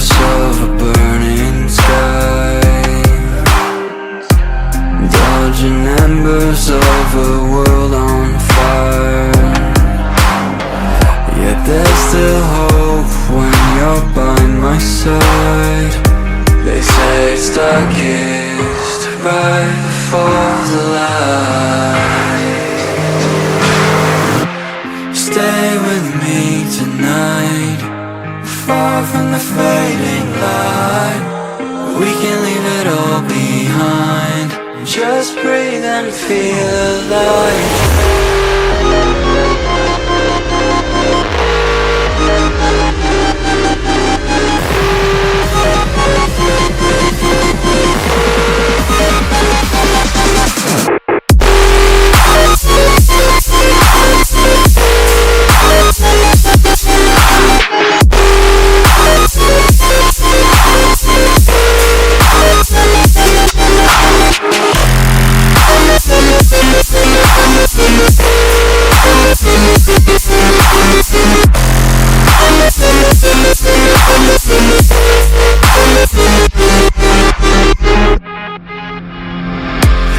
surface of a burning sky, dodging embers of a world on fire. Yet there's still hope when you're by my side. They say it's darkest right before the light. Stay with me tonight, far from the fading light. We can leave it all behind, just breathe and feel alive.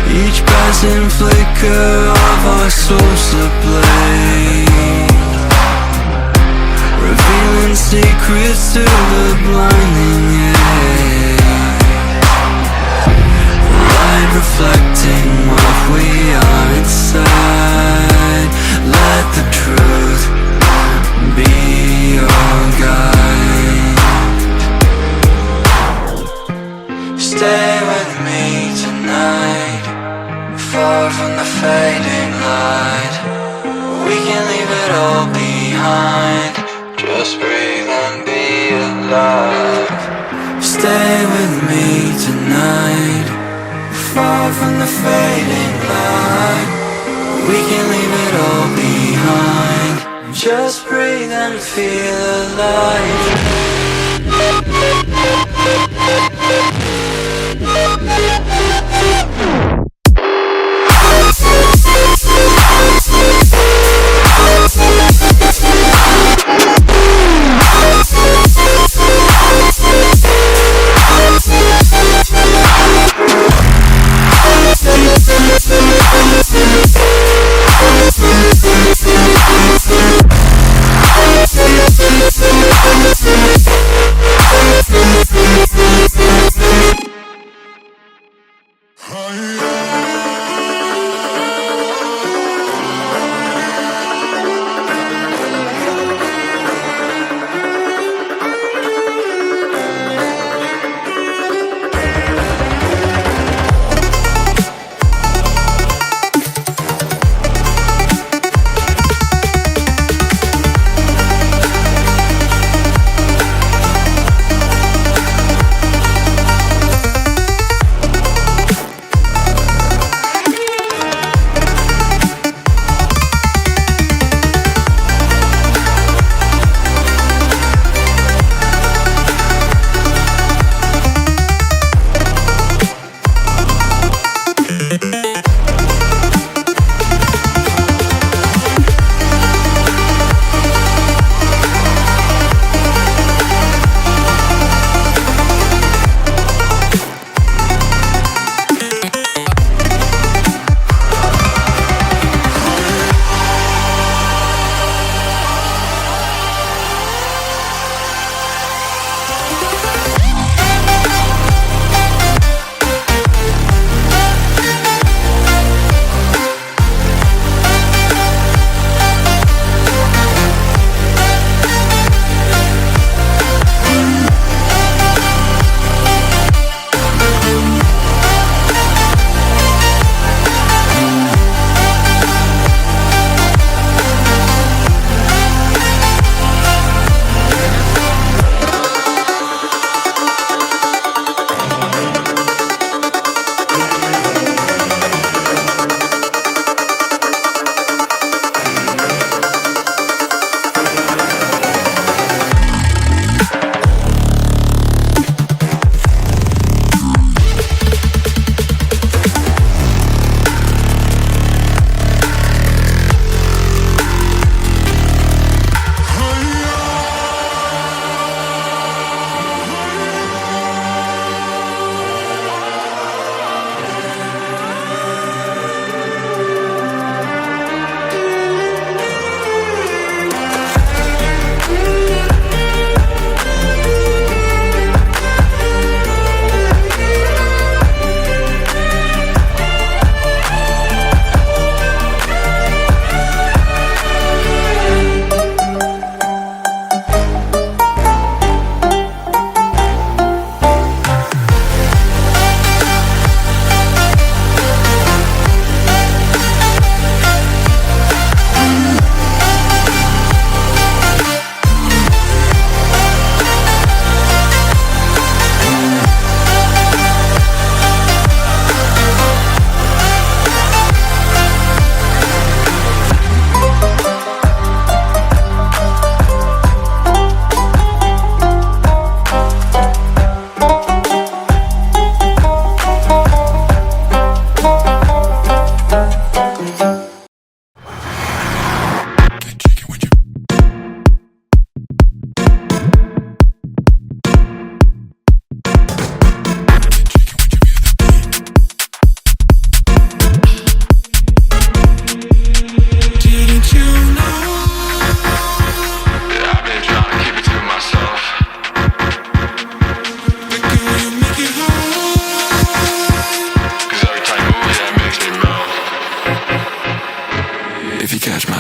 Each passing flicker of our souls ablaze, revealing secrets to the blinding age. Light reflecting what we are inside. Let the truth be your guide. Stay with me tonight, far from the fading light. We can leave it all behind, just breathe and be alive. Stay with me tonight, far from the fading light. We can leave it all behind, just breathe and feel alive.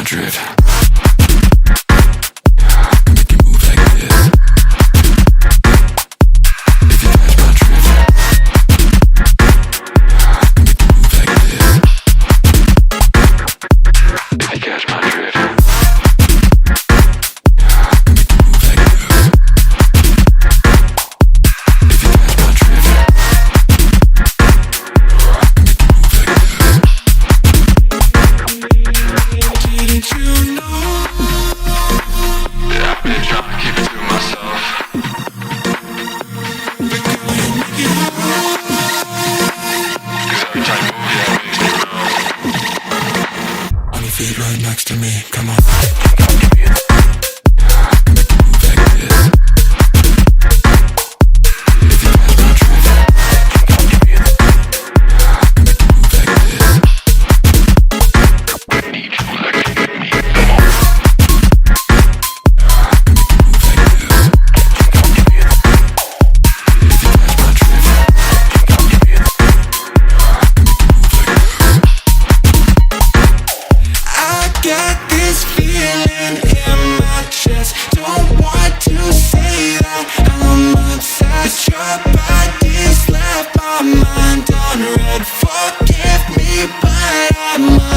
drift. Forgive me, but I must